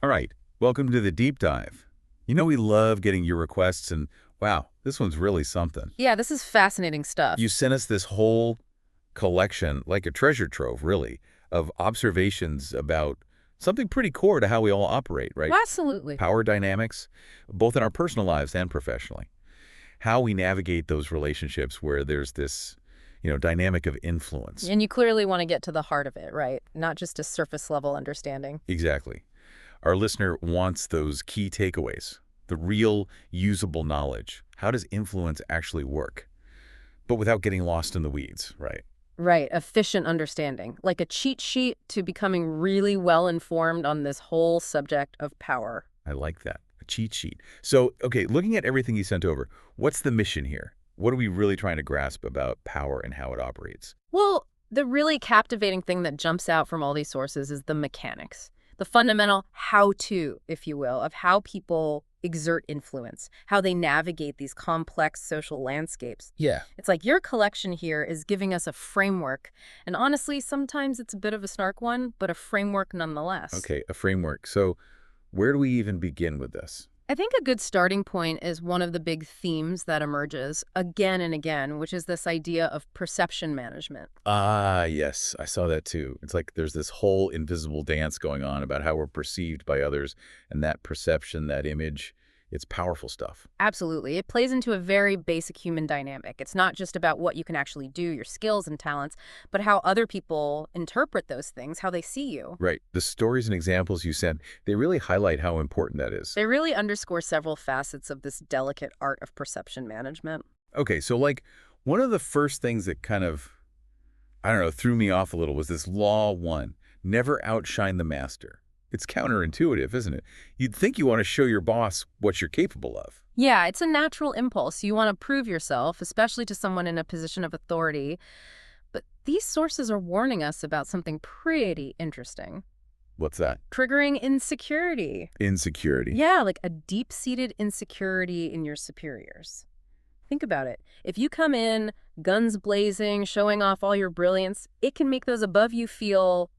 All right, welcome to the deep dive. You know we love getting your requests, and wow, this one's really something. Yeah, this is fascinating You stuff. sent us this whole collection, like a treasure trove, really, of observations about something pretty core to how we all operate, right? Absolutely. Power dynamics, both in our personal lives and professionally. How we navigate those relationships where there's this, dynamic of influence. And you clearly want to get to the heart of it, right? Not just a surface level understanding. Exactly. Our listener wants those key takeaways, the real usable knowledge. How does influence actually work? But without getting lost in the weeds, right? Right, efficient understanding, like a cheat sheet to becoming really well informed on this whole subject of power. I like that. A cheat sheet. So, okay, looking at everything you sent over, what's the mission here? What are we really trying to grasp about power and how it operates? Well, the really captivating thing that jumps out from all these sources is the mechanics, the fundamental how-to, if you will, of how people exert influence, how they navigate these complex social landscapes. Yeah. It's like your collection here is giving us a framework, and honestly, sometimes it's a bit of a snark one, but a framework nonetheless. Okay, a framework. So, where do we even begin with this? I think a good starting point is one of the big themes that emerges again and again, which is this idea of perception management. Ah, yes, I saw that too. It's like there's this whole invisible dance going on about how we're perceived by others, and that perception, that image, it's powerful stuff. Absolutely. It plays into a very basic human dynamic. It's not just about what you can actually do, your skills and talents, but how other people interpret those things, how they see you. Right. The stories and examples you sent, they really highlight how important that is. They really underscore several facets of this delicate art of perception management. Okay, so like one of the first things that kind of, I don't know, threw me off a little was this law one, never outshine the master. It's counterintuitive, isn't it? You'd think you want to show your boss what you're capable of. Yeah, it's a natural impulse. You want to prove yourself, especially to someone in a position of authority. But these sources are warning us about something pretty interesting. What's that? Triggering insecurity. Insecurity. Yeah, like a deep-seated insecurity in your superiors. Think about it. If you come in, guns blazing, showing off all your brilliance, it can make those above you feel,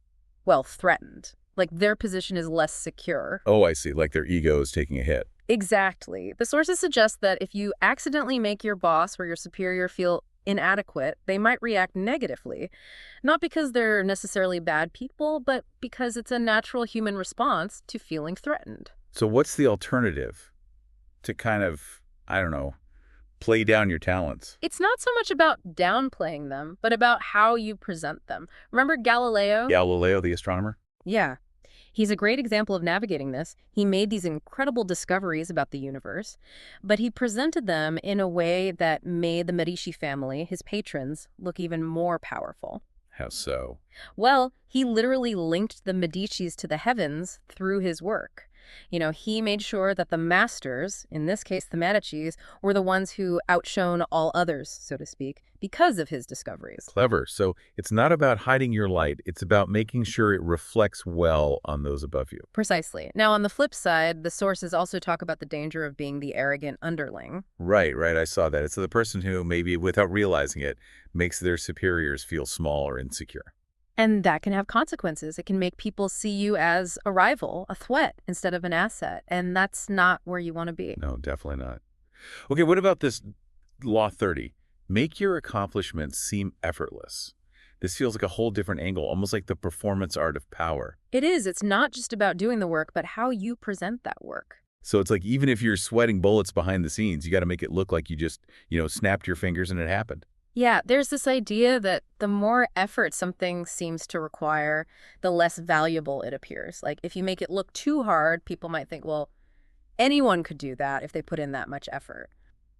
well, threatened. Like their position is less secure. Oh, I see. Like their ego is taking a hit. Exactly. The sources suggest that if you accidentally make your boss or your superior feel inadequate, they might react negatively. Not because they're necessarily bad people, but because it's a natural human response to feeling threatened. So what's the alternative to kind of, I don't know, play down your talents? It's not so much about downplaying them, but about how you present them. Remember Galileo? Galileo, the astronomer? Yeah. He's a great example of navigating this. He made these incredible discoveries about the universe, but he presented them in a way that made the Medici family, his patrons, look even more powerful. How so? Well, he literally linked the Medicis to the heavens through his work. He made sure that the masters, in this case the Medicis, were the ones who outshone all others, so to speak, because of his discoveries. Clever. So it's not about hiding your light. It's about making sure it reflects well on those above you. Precisely. Now, on the flip side, the sources also talk about the danger of being the arrogant underling. Right, right. I saw that. It's the person who, maybe without realizing it, makes their superiors feel small or insecure. And that can have consequences. It can make people see you as a rival, a threat, instead of an asset. And that's not where you want to be. No, definitely not. Okay, what about this Law 30? Make your accomplishments seem effortless. This feels like a whole different angle, almost like the performance art of power. It is. It's not just about doing the work, but how you present that work. So it's like even if you're sweating bullets behind the scenes, you got to make it look like you just, snapped your fingers and it happened. Yeah, there's this idea that the more effort something seems to require, the less valuable it appears. Like if you make it look too hard, people might think, well, anyone could do that if they put in that much effort.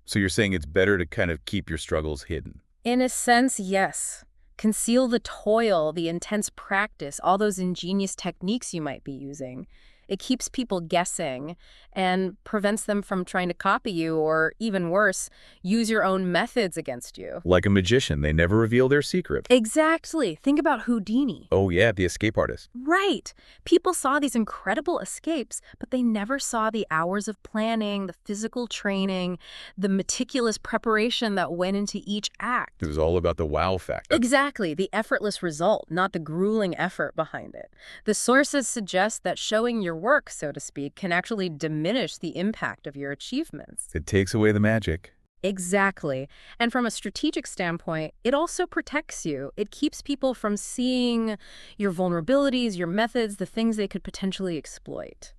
So you're saying it's better to kind of keep your struggles hidden. In a sense, yes. Conceal the toil, the intense practice, all those ingenious techniques you might be using. It keeps people guessing and prevents them from trying to copy you or, even worse, use your own methods against you. Like a magician, they never reveal their secret. Exactly. Think about Houdini. Oh yeah, the escape artist. Right. People saw these incredible escapes, but they never saw the hours of planning, the physical training, the meticulous preparation that went into each act. It was all about the wow factor. Exactly. The effortless result, not the grueling effort behind it. The sources suggest that showing your work, so to speak, can actually diminish the impact of your achievements. It takes away the magic. Exactly. And from a strategic standpoint, it also protects you. It keeps people from seeing your vulnerabilities, your methods, the things they could potentially exploit.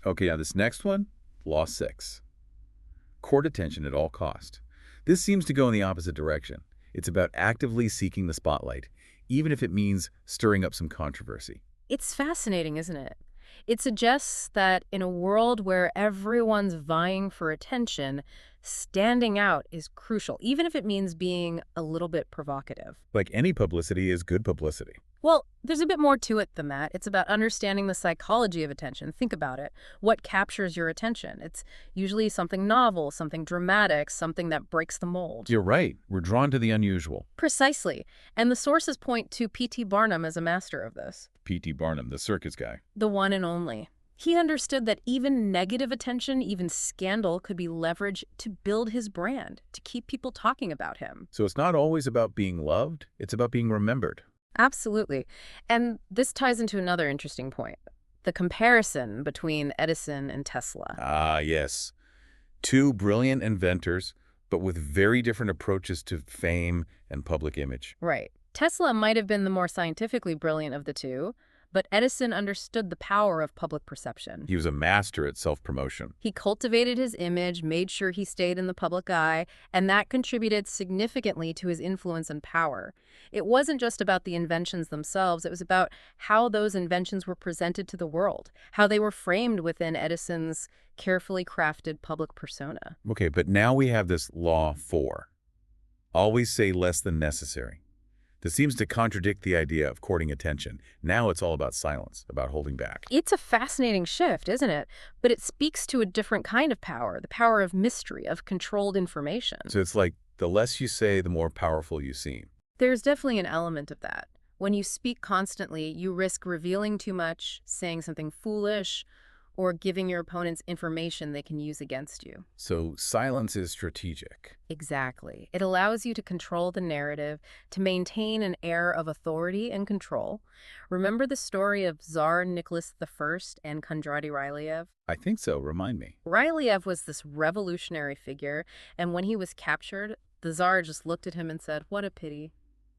Okay, now this next one, Law 6. Court attention at all cost. This seems to go in the opposite direction. It's about actively seeking the spotlight, even if it means stirring up some controversy. It's fascinating, isn't it? It suggests that in a world where everyone's vying for attention, standing out is crucial, even if it means being a little bit provocative. Like any publicity is good publicity. Well, there's a bit more to it than that. It's about understanding the psychology of attention. Think about it. What captures your attention? It's usually something novel, something dramatic, something that breaks the mold. You're right. We're drawn to the unusual. Precisely. And the sources point to P.T. Barnum as a master of this. P.T. Barnum, the circus guy. The one and only. He understood that even negative attention, even scandal, could be leveraged to build his brand, to keep people talking about him. So it's not always about being loved, it's about being remembered. Absolutely. And this ties into another interesting point, the comparison between Edison and Tesla. Ah, yes. Two brilliant inventors, but with very different approaches to fame and public image. Right. Tesla might have been the more scientifically brilliant of the two, but Edison understood the power of public perception. He was a master at self-promotion. He cultivated his image, made sure he stayed in the public eye, and that contributed significantly to his influence and power. It wasn't just about the inventions themselves, it was about how those inventions were presented to the world, how they were framed within Edison's carefully crafted public persona. Okay, but now we have this Law 4. Always say less than necessary. This seems to contradict the idea of courting attention. Now it's all about silence, about holding back. It's a fascinating shift, isn't it? But it speaks to a different kind of power, the power of mystery, of controlled information. So it's like the less you say, the more powerful you seem. There's definitely an element of that. When you speak constantly, you risk revealing too much, saying something foolish, or giving your opponents information they can use against you. So silence is strategic. Exactly. It allows you to control the narrative, to maintain an air of authority and control. Remember the story of Tsar Nicholas I and Kondraty Ryleyev? I think so. Remind me. Ryleyev was this revolutionary figure, and when he was captured, the Tsar just looked at him and said, "What a pity."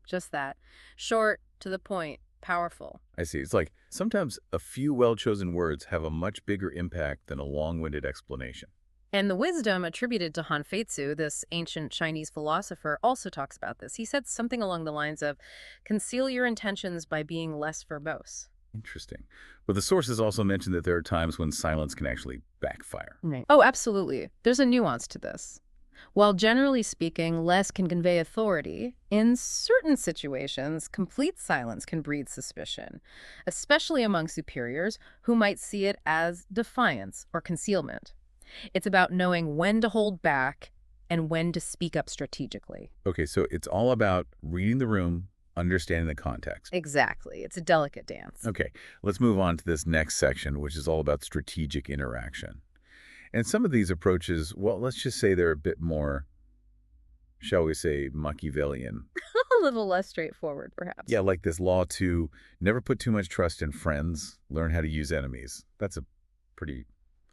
Just that. Short, to the point, powerful. I see. It's like sometimes a few well-chosen words have a much bigger impact than a long-winded explanation. And the wisdom attributed to Han Feitsu, this ancient Chinese philosopher, also talks about this. He said something along the lines of, conceal your intentions by being less verbose. Interesting. But the sources also mention that there are times when silence can actually backfire. Right. Oh, absolutely. There's a nuance to this. While generally speaking, less can convey authority, in certain situations, complete silence can breed suspicion, especially among superiors who might see it as defiance or concealment. It's about knowing when to hold back and when to speak up strategically. Okay, so it's all about reading the room, understanding the context. Exactly. It's a delicate dance. Okay, let's move on to this next section, which is all about strategic interaction. And some of these approaches, well, let's just say they're a bit more, shall we say, Machiavellian. A little less straightforward, perhaps. Yeah, like this law to never put too much trust in friends, learn how to use enemies. That's a pretty,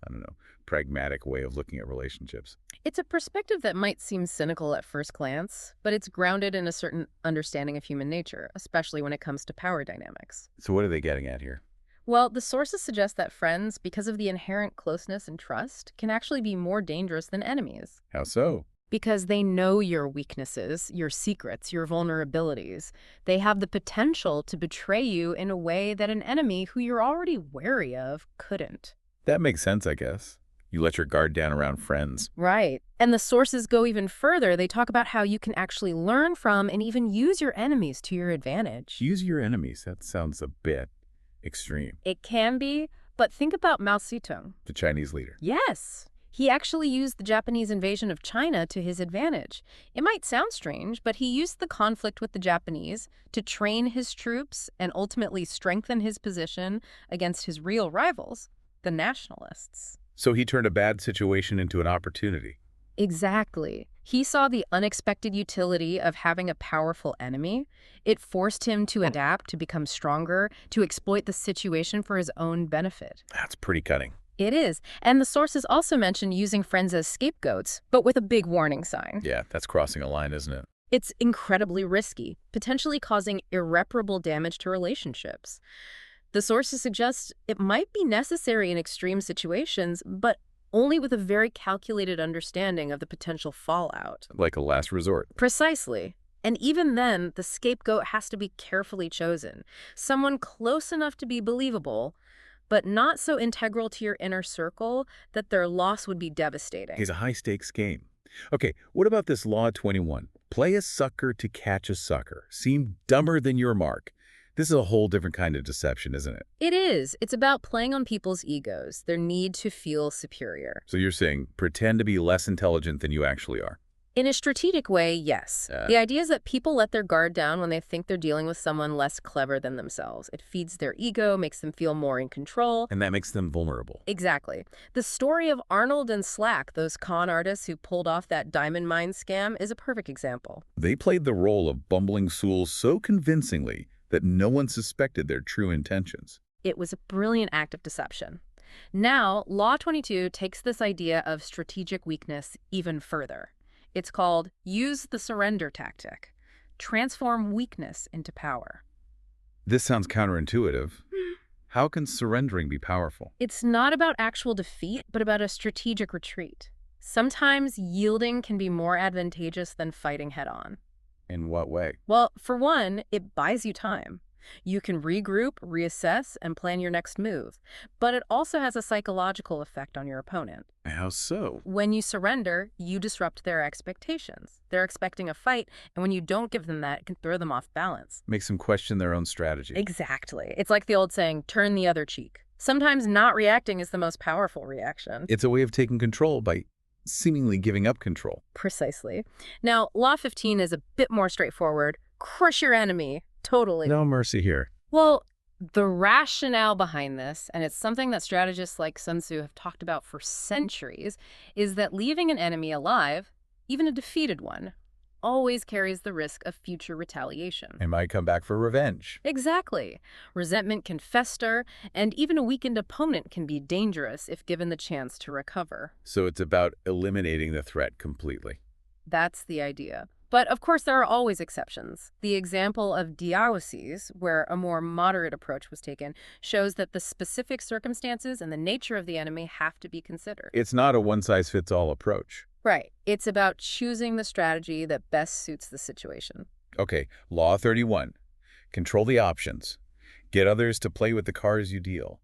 I don't know, pragmatic way of looking at relationships. It's a perspective that might seem cynical at first glance, but it's grounded in a certain understanding of human nature, especially when it comes to power dynamics. So what are they getting at here? Well, the sources suggest that friends, because of the inherent closeness and trust, can actually be more dangerous than enemies. How so? Because they know your weaknesses, your secrets, your vulnerabilities. They have the potential to betray you in a way that an enemy who you're already wary of couldn't. That makes sense, I guess. You let your guard down around friends. Right. And the sources go even further. They talk about how you can actually learn from and even use your enemies to your advantage. Use your enemies. That sounds a bit extreme. It can be, but think about Mao Zedong. The Chinese leader. Yes. He actually used the Japanese invasion of China to his advantage. It might sound strange, but he used the conflict with the Japanese to train his troops and ultimately strengthen his position against his real rivals, the nationalists. So he turned a bad situation into an opportunity. Exactly. He saw the unexpected utility of having a powerful enemy. It forced him to adapt, to become stronger, to exploit the situation for his own benefit. That's pretty cutting. It is. And the sources also mention using friends as scapegoats, but with a big warning sign. Yeah, that's crossing a line, isn't it? It's incredibly risky, potentially causing irreparable damage to relationships. The sources suggest it might be necessary in extreme situations, but only with a very calculated understanding of the potential fallout. Like a last resort. Precisely. And even then, the scapegoat has to be carefully chosen. Someone close enough to be believable, but not so integral to your inner circle that their loss would be devastating. It's a high-stakes game. Okay, what about this Law 21? Play a sucker to catch a sucker. Seem dumber than your mark. This is a whole different kind of deception, isn't it? It is. It's about playing on people's egos, their need to feel superior. So you're saying pretend to be less intelligent than you actually are. In a strategic way, yes. The idea is that people let their guard down when they think they're dealing with someone less clever than themselves. It feeds their ego, makes them feel more in control. And that makes them vulnerable. Exactly. The story of Arnold and Slack, those con artists who pulled off that diamond mine scam, is a perfect example. They played the role of bumbling fools so convincingly that no one suspected their true intentions. It was a brilliant act of deception. Now, Law 22 takes this idea of strategic weakness even further. It's called use the surrender tactic. Transform weakness into power. This sounds counterintuitive. How can surrendering be powerful? It's not about actual defeat, but about a strategic retreat. Sometimes yielding can be more advantageous than fighting head-on. In what way? Well, for one, it buys you time. You can regroup, reassess, and plan your next move. But it also has a psychological effect on your opponent. How so? When you surrender, you disrupt their expectations. They're expecting a fight, and when you don't give them that, it can throw them off balance. Makes them question their own strategy. Exactly. It's like the old saying, turn the other cheek. Sometimes not reacting is the most powerful reaction. It's a way of taking control by seemingly giving up control. Precisely. Now, Law 15 is a bit more straightforward. Crush your enemy. Totally. No mercy here. Well, the rationale behind this, and it's something that strategists like Sun Tzu have talked about for centuries, is that leaving an enemy alive, even a defeated one, always carries the risk of future retaliation. They might come back for revenge. Exactly. Resentment can fester, and even a weakened opponent can be dangerous if given the chance to recover. So it's about eliminating the threat completely. That's the idea. But of course, there are always exceptions. The example of dialysis, where a more moderate approach was taken, shows that the specific circumstances and the nature of the enemy have to be considered. It's not a one-size-fits-all approach. Right. It's about choosing the strategy that best suits the situation. Okay, Law 31. Control the options. Get others to play with the cards you deal.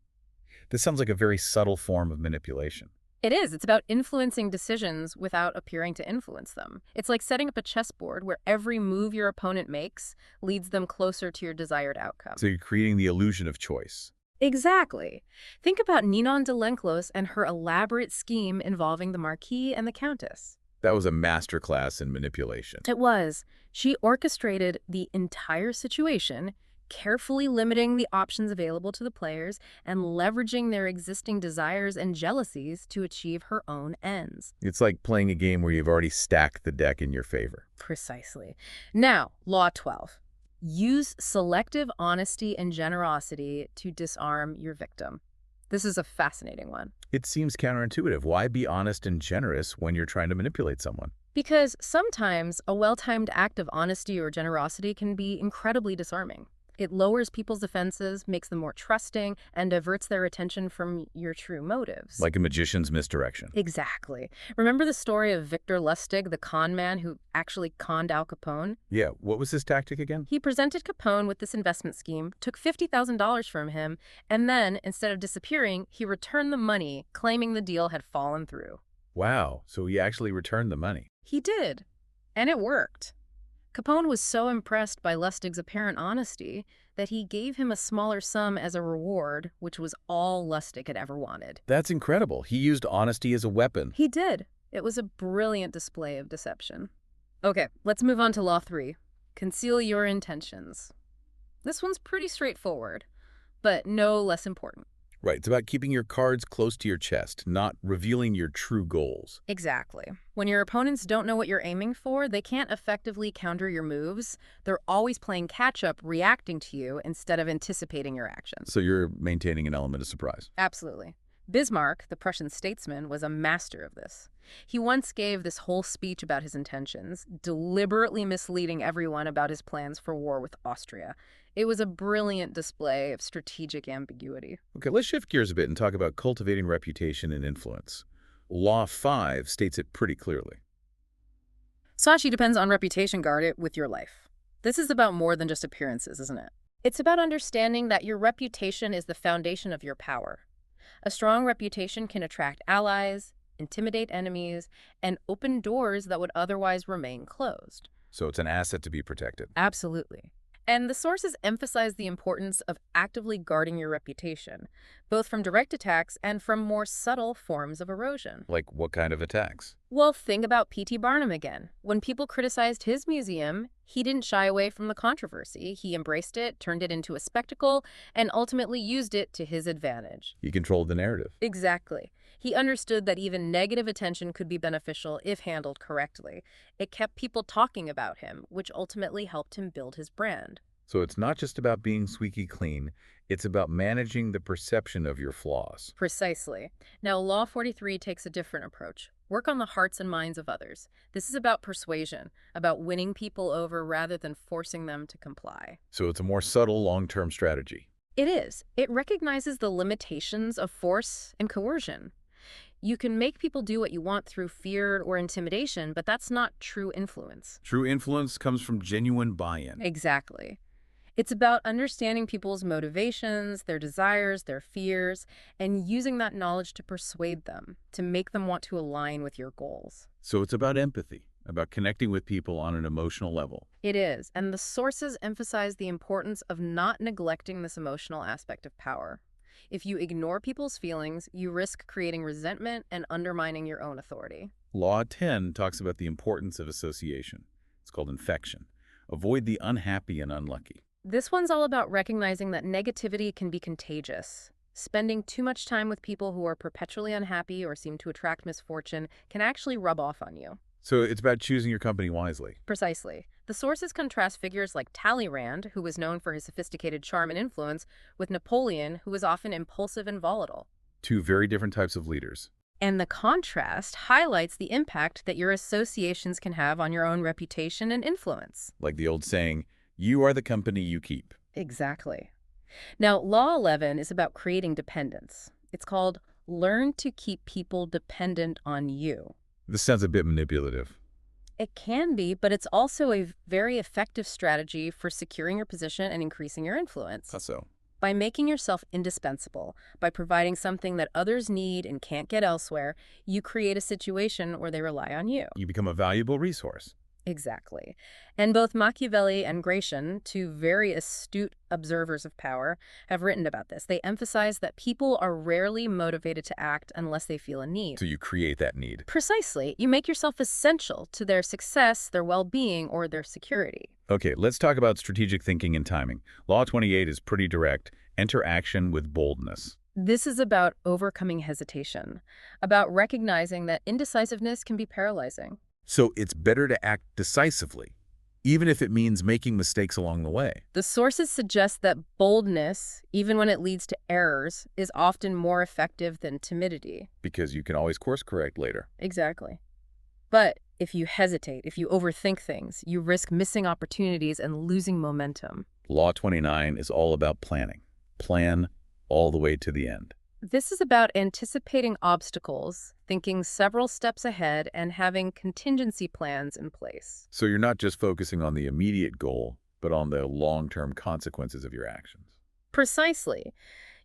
This sounds like a very subtle form of manipulation. It is. It's about influencing decisions without appearing to influence them. It's like setting up a chessboard where every move your opponent makes leads them closer to your desired outcome. So you're creating the illusion of choice. Exactly. Think about Ninon de Lenclos and her elaborate scheme involving the Marquis and the Countess. That was a masterclass in manipulation. It was. She orchestrated the entire situation, carefully limiting the options available to the players and leveraging their existing desires and jealousies to achieve her own ends. It's like playing a game where you've already stacked the deck in your favor. Precisely. Now, Law 12. Use selective honesty and generosity to disarm your victim. This is a fascinating one. It seems counterintuitive. Why be honest and generous when you're trying to manipulate someone? Because sometimes a well-timed act of honesty or generosity can be incredibly disarming. It lowers people's defenses, makes them more trusting, and diverts their attention from your true motives. Like a magician's misdirection. Exactly. Remember the story of Victor Lustig, the con man who actually conned Al Capone? Yeah, what was his tactic again? He presented Capone with this investment scheme, took $50,000 from him, and then, instead of disappearing, he returned the money, claiming the deal had fallen through. Wow, so he actually returned the money. He did. And it worked. Capone was so impressed by Lustig's apparent honesty that he gave him a smaller sum as a reward, which was all Lustig had ever wanted. That's incredible. He used honesty as a weapon. He did. It was a brilliant display of deception. Okay, let's move on to Law 3. Conceal your intentions. This one's pretty straightforward, but no less important. Right, it's about keeping your cards close to your chest, not revealing your true goals. Exactly. When your opponents don't know what you're aiming for, they can't effectively counter your moves. They're always playing catch-up, reacting to you instead of anticipating your actions. So you're maintaining an element of surprise. Absolutely. Bismarck, the Prussian statesman, was a master of this. He once gave this whole speech about his intentions, deliberately misleading everyone about his plans for war with Austria. It was a brilliant display of strategic ambiguity. Okay, let's shift gears a bit and talk about cultivating reputation and influence. Law 5 states it pretty clearly. Sashi depends on reputation, guard it with your life. This is about more than just appearances, isn't it? It's about understanding that your reputation is the foundation of your power. A strong reputation can attract allies, intimidate enemies, and open doors that would otherwise remain closed. So it's an asset to be protected. Absolutely. And the sources emphasize the importance of actively guarding your reputation, both from direct attacks and from more subtle forms of erosion. Like what kind of attacks? Well, think about P.T. Barnum again. When people criticized his museum, he didn't shy away from the controversy. He embraced it, turned it into a spectacle, and ultimately used it to his advantage. He controlled the narrative. Exactly. He understood that even negative attention could be beneficial if handled correctly. It kept people talking about him, which ultimately helped him build his brand. So it's not just about being squeaky clean, it's about managing the perception of your flaws. Precisely. Now, Law 43 takes a different approach. Work on the hearts and minds of others. This is about persuasion, about winning people over rather than forcing them to comply. So it's a more subtle long-term strategy. It is. It recognizes the limitations of force and coercion. You can make people do what you want through fear or intimidation, but that's not true influence. True influence comes from genuine buy-in. Exactly. It's about understanding people's motivations, their desires, their fears, and using that knowledge to persuade them, to make them want to align with your goals. So it's about empathy, about connecting with people on an emotional level. It is, and the sources emphasize the importance of not neglecting this emotional aspect of power. If you ignore people's feelings, you risk creating resentment and undermining your own authority. Law 10 talks about the importance of association. It's called infection. Avoid the unhappy and unlucky. This one's all about recognizing that negativity can be contagious. Spending too much time with people who are perpetually unhappy or seem to attract misfortune can actually rub off on you. So it's about choosing your company wisely. Precisely. The sources contrast figures like Talleyrand, who was known for his sophisticated charm and influence, with Napoleon, who was often impulsive and volatile. Two very different types of leaders. And the contrast highlights the impact that your associations can have on your own reputation and influence. Like the old saying, you are the company you keep. Exactly. Now, Law 11 is about creating dependence. It's called Learn to Keep People Dependent on You. This sounds a bit manipulative. It can be, but it's also a very effective strategy for securing your position and increasing your influence. How so? By making yourself indispensable, by providing something that others need and can't get elsewhere, you create a situation where they rely on you. You become a valuable resource. Exactly. And both Machiavelli and Gratian, two very astute observers of power, have written about this. They emphasize that people are rarely motivated to act unless they feel a need. So you create that need. Precisely. You make yourself essential to their success, their well-being, or their security. Okay, let's talk about strategic thinking and timing. Law 28 is pretty direct. Enter action with boldness. This is about overcoming hesitation, about recognizing that indecisiveness can be paralyzing. So it's better to act decisively, even if it means making mistakes along the way. The sources suggest that boldness, even when it leads to errors, is often more effective than timidity. Because you can always course correct later. Exactly. But if you hesitate, if you overthink things, you risk missing opportunities and losing momentum. Law 29 is all about planning. Plan all the way to the end. This is about anticipating obstacles, thinking several steps ahead, and having contingency plans in place. So you're not just focusing on the immediate goal, but on the long-term consequences of your actions. Precisely.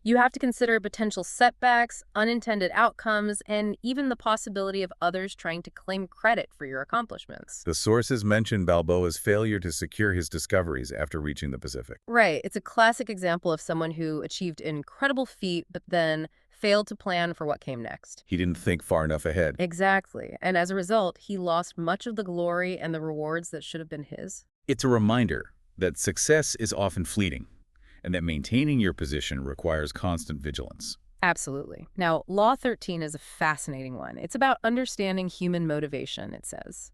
You have to consider potential setbacks, unintended outcomes, and even the possibility of others trying to claim credit for your accomplishments. The sources mention Balboa's failure to secure his discoveries after reaching the Pacific. Right. It's a classic example of someone who achieved an incredible feat, but then failed to plan for what came next. He didn't think far enough ahead. Exactly. And as a result, he lost much of the glory and the rewards that should have been his. It's a reminder that success is often fleeting, and that maintaining your position requires constant vigilance. Absolutely. Now, Law 13 is a fascinating one. It's about understanding human motivation, it says.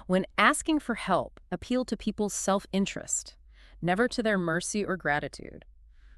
When asking for help, appeal to people's self-interest, never to their mercy or gratitude.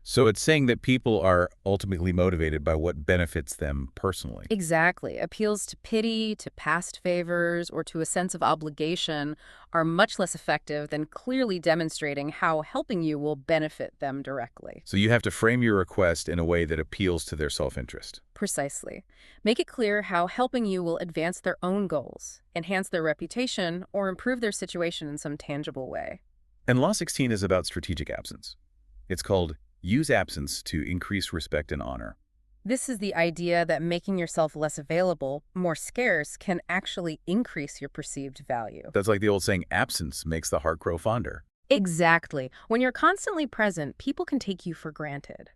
So it's saying that people are ultimately motivated by what benefits them personally. Exactly. Appeals to pity, to past favors, or to a sense of obligation are much less effective than clearly demonstrating how helping you will benefit them directly. So you have to frame your request in a way that appeals to their self-interest. Precisely. Make it clear how helping you will advance their own goals, enhance their reputation, or improve their situation in some tangible way. And Law 16 is about strategic absence. It's called use absence to increase respect and honor. This is the idea that making yourself less available, more scarce, can actually increase your perceived value. That's like the old saying, absence makes the heart grow fonder. Exactly. When you're constantly present, people can take you for granted.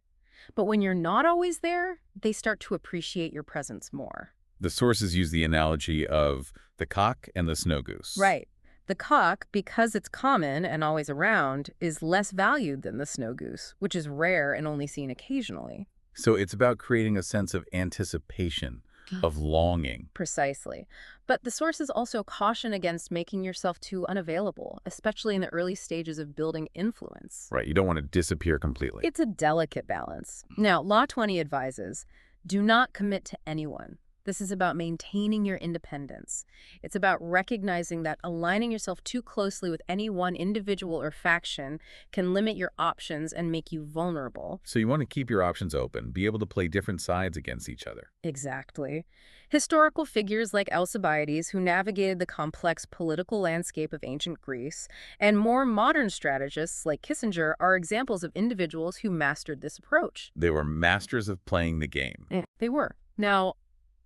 But when you're not always there, they start to appreciate your presence more. The sources use the analogy of the cock and the snow goose. Right. The cock, because it's common and always around, is less valued than the snow goose, which is rare and only seen occasionally. So it's about creating a sense of anticipation, of longing. Precisely. But the sources also caution against making yourself too unavailable, especially in the early stages of building influence. Right, you don't want to disappear completely. It's a delicate balance. Now, Law 20 advises, do not commit to anyone. This is about maintaining your independence. It's about recognizing that aligning yourself too closely with any one individual or faction can limit your options and make you vulnerable. So you want to keep your options open, be able to play different sides against each other. Exactly. Historical figures like Alcibiades, who navigated the complex political landscape of ancient Greece, and more modern strategists like Kissinger are examples of individuals who mastered this approach. They were masters of playing the game. They were. Now,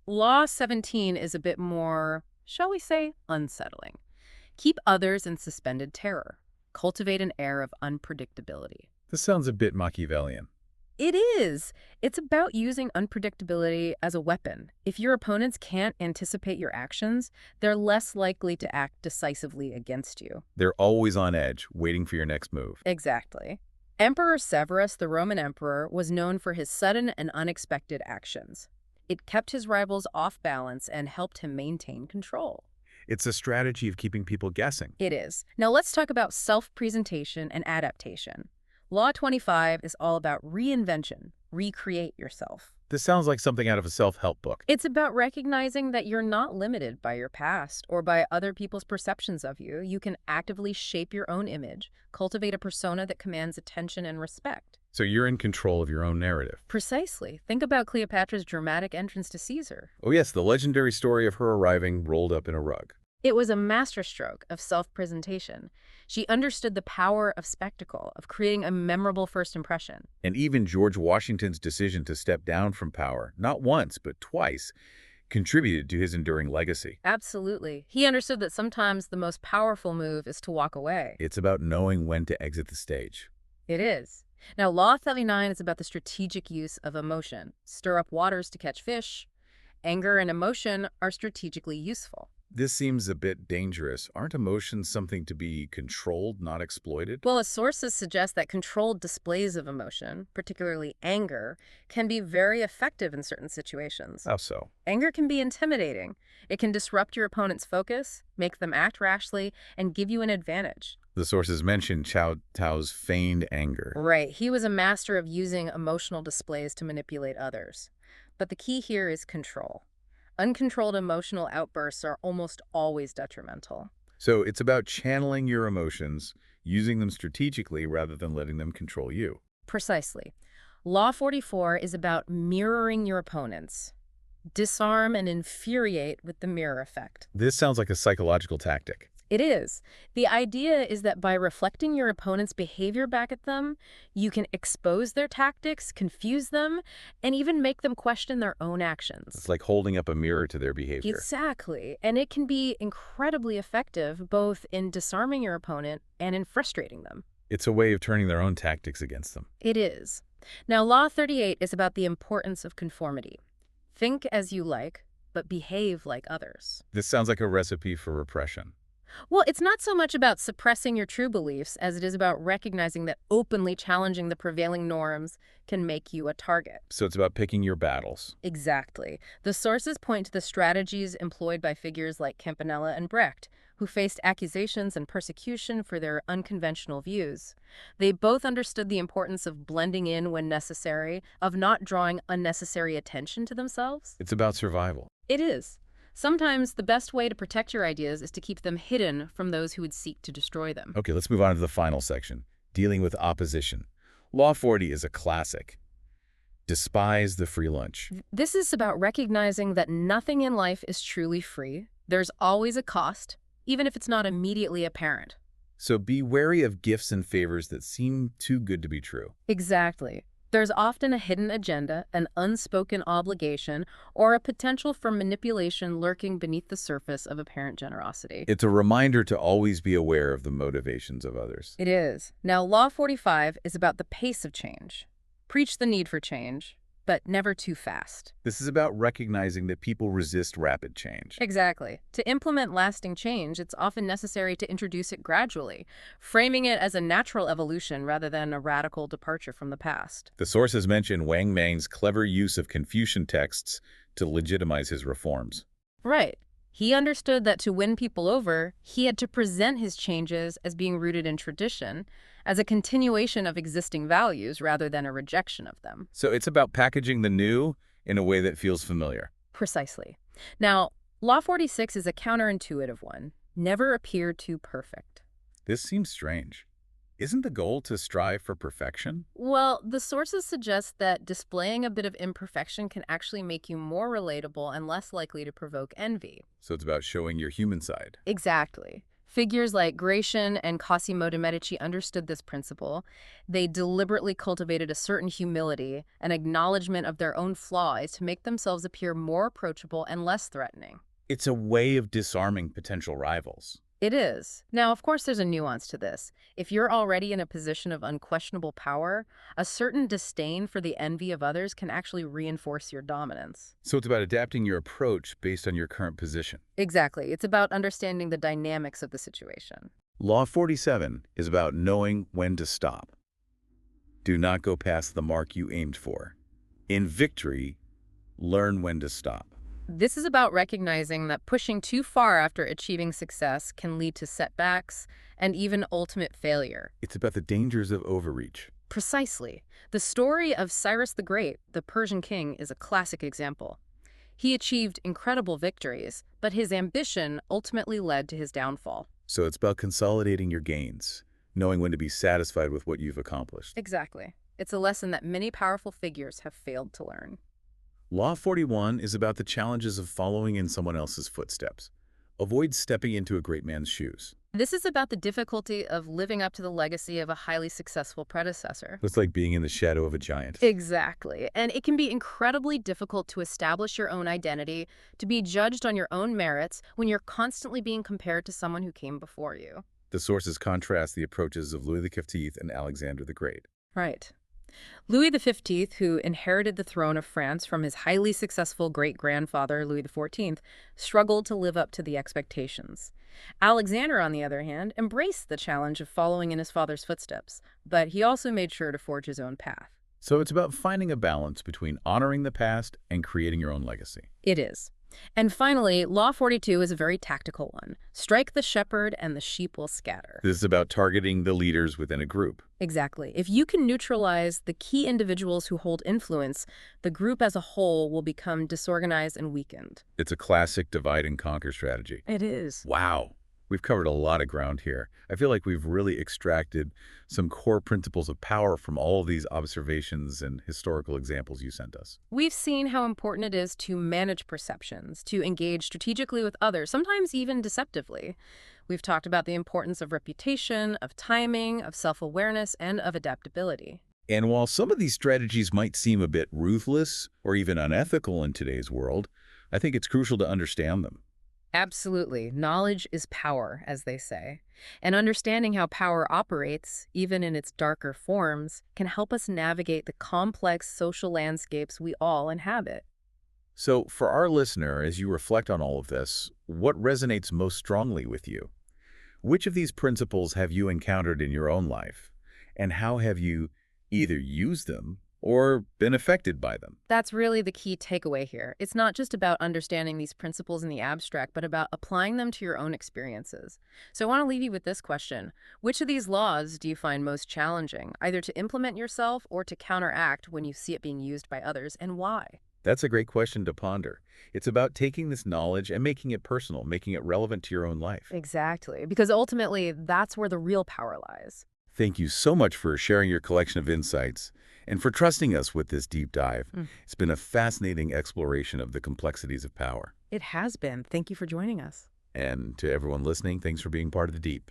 Law 17 is a bit more, shall we say, unsettling. Keep others in suspended terror. Cultivate an air of unpredictability. This sounds a bit Machiavellian. It is. It's about using unpredictability as a weapon. If your opponents can't anticipate your actions, they're less likely to act decisively against you. They're always on edge, waiting for your next move. Exactly. Emperor Severus, the Roman emperor, was known for his sudden and unexpected actions. It kept his rivals off balance and helped him maintain control. It's a strategy of keeping people guessing. It is. Now let's talk about self-presentation and adaptation. Law 25 is all about reinvention. Recreate yourself. This sounds like something out of a self-help book. It's about recognizing that you're not limited by your past or by other people's perceptions of you. You can actively shape your own image, cultivate a persona that commands attention and respect. So you're in control of your own narrative. Precisely. Think about Cleopatra's dramatic entrance to Caesar. Oh yes, the legendary story of her arriving rolled up in a rug. It was a masterstroke of self-presentation. She understood the power of spectacle, of creating a memorable first impression. And even George Washington's decision to step down from power, not once, but twice, contributed to his enduring legacy. Absolutely. He understood that sometimes the most powerful move is to walk away. It's about knowing when to exit the stage. It is. Now, Law 39 is about the strategic use of emotion. Stir up waters to catch fish. Anger and emotion are strategically useful. This seems a bit dangerous. Aren't emotions something to be controlled, not exploited? Well, as sources suggest that controlled displays of emotion, particularly anger, can be very effective in certain situations. How so? Anger can be intimidating. It can disrupt your opponent's focus, make them act rashly, and give you an advantage. The sources mention Cao Tao's feigned anger. Right. He was a master of using emotional displays to manipulate others. But the key here is control. Uncontrolled emotional outbursts are almost always detrimental. So it's about channeling your emotions, using them strategically rather than letting them control you. Precisely. Law 44 is about mirroring your opponents. Disarm and infuriate with the mirror effect. This sounds like a psychological tactic. It is. The idea is that by reflecting your opponent's behavior back at them, you can expose their tactics, confuse them, and even make them question their own actions. It's like holding up a mirror to their behavior. Exactly. And it can be incredibly effective both in disarming your opponent and in frustrating them. It's a way of turning their own tactics against them. It is. Now, Law 38 is about the importance of conformity. Think as you like, but behave like others. This sounds like a recipe for repression. Well, it's not so much about suppressing your true beliefs as it is about recognizing that openly challenging the prevailing norms can make you a target. So it's about picking your battles. Exactly. The sources point to the strategies employed by figures like Campanella and Brecht, who faced accusations and persecution for their unconventional views. They both understood the importance of blending in when necessary, of not drawing unnecessary attention to themselves. It's about survival. It is. Sometimes the best way to protect your ideas is to keep them hidden from those who would seek to destroy them. Okay, let's move on to the final section, dealing with opposition. Law 40 is a classic. Despise the free lunch. This is about recognizing that nothing in life is truly free. There's always a cost, even if it's not immediately apparent. So be wary of gifts and favors that seem too good to be true. Exactly. There's often a hidden agenda, an unspoken obligation, or a potential for manipulation lurking beneath the surface of apparent generosity. It's a reminder to always be aware of the motivations of others. It is. Now, Law 45 is about the pace of change. Preach the need for change, but never too fast. This is about recognizing that people resist rapid change. Exactly. To implement lasting change, it's often necessary to introduce it gradually, framing it as a natural evolution rather than a radical departure from the past. The sources mention Wang Mang's clever use of Confucian texts to legitimize his reforms. Right. He understood that to win people over, he had to present his changes as being rooted in tradition, as a continuation of existing values rather than a rejection of them. So it's about packaging the new in a way that feels familiar. Precisely. Now, Law 46 is a counterintuitive one. Never appear too perfect. This seems strange. Isn't the goal to strive for perfection? Well, the sources suggest that displaying a bit of imperfection can actually make you more relatable and less likely to provoke envy. So it's about showing your human side. Exactly. Figures like Gratian and Cosimo de' Medici understood this principle. They deliberately cultivated a certain humility, an acknowledgement of their own flaws to make themselves appear more approachable and less threatening. It's a way of disarming potential rivals. It is. Now, of course, there's a nuance to this. If you're already in a position of unquestionable power, a certain disdain for the envy of others can actually reinforce your dominance. So it's about adapting your approach based on your current position. Exactly. It's about understanding the dynamics of the situation. Law 47 is about knowing when to stop. Do not go past the mark you aimed for. In victory, learn when to stop. This is about recognizing that pushing too far after achieving success can lead to setbacks and even ultimate failure. It's about the dangers of overreach. Precisely. The story of Cyrus the Great, the Persian king, is a classic example. He achieved incredible victories, but his ambition ultimately led to his downfall. So it's about consolidating your gains, knowing when to be satisfied with what you've accomplished. Exactly. It's a lesson that many powerful figures have failed to learn. Law 41 is about the challenges of following in someone else's footsteps. Avoid stepping into a great man's shoes. This is about the difficulty of living up to the legacy of a highly successful predecessor. It's like being in the shadow of a giant. Exactly. And it can be incredibly difficult to establish your own identity, to be judged on your own merits when you're constantly being compared to someone who came before you. The sources contrast the approaches of Louis XV and Alexander the Great. Right. Louis XV, who inherited the throne of France from his highly successful great-grandfather, Louis XIV, struggled to live up to the expectations. Alexander, on the other hand, embraced the challenge of following in his father's footsteps, but he also made sure to forge his own path. So it's about finding a balance between honoring the past and creating your own legacy. It is. And finally, Law 42 is a very tactical one. Strike the shepherd and the sheep will scatter. This is about targeting the leaders within a group. Exactly. If you can neutralize the key individuals who hold influence, the group as a whole will become disorganized and weakened. It's a classic divide and conquer strategy. It is. Wow. We've covered a lot of ground here. I feel like we've really extracted some core principles of power from all of these observations and historical examples you sent us. We've seen how important it is to manage perceptions, to engage strategically with others, sometimes even deceptively. We've talked about the importance of reputation, of timing, of self-awareness, and of adaptability. And while some of these strategies might seem a bit ruthless or even unethical in today's world, I think it's crucial to understand them. Absolutely. Knowledge is power, as they say. And understanding how power operates, even in its darker forms, can help us navigate the complex social landscapes we all inhabit. So for our listener, as you reflect on all of this, what resonates most strongly with you? Which of these principles have you encountered in your own life? And how have you either used them or been affected by them? That's really the key takeaway here. It's not just about understanding these principles in the abstract, but about applying them to your own experiences. So I want to leave you with this question. Which of these laws do you find most challenging, either to implement yourself or to counteract when you see it being used by others, and why? That's a great question to ponder. It's about taking this knowledge and making it personal, making it relevant to your own life. Exactly, because ultimately, that's where the real power lies. Thank you so much for sharing your collection of insights and for trusting us with this deep dive. Mm. It's been a fascinating exploration of the complexities of power. It has been. Thank you for joining us. And to everyone listening, thanks for being part of the deep.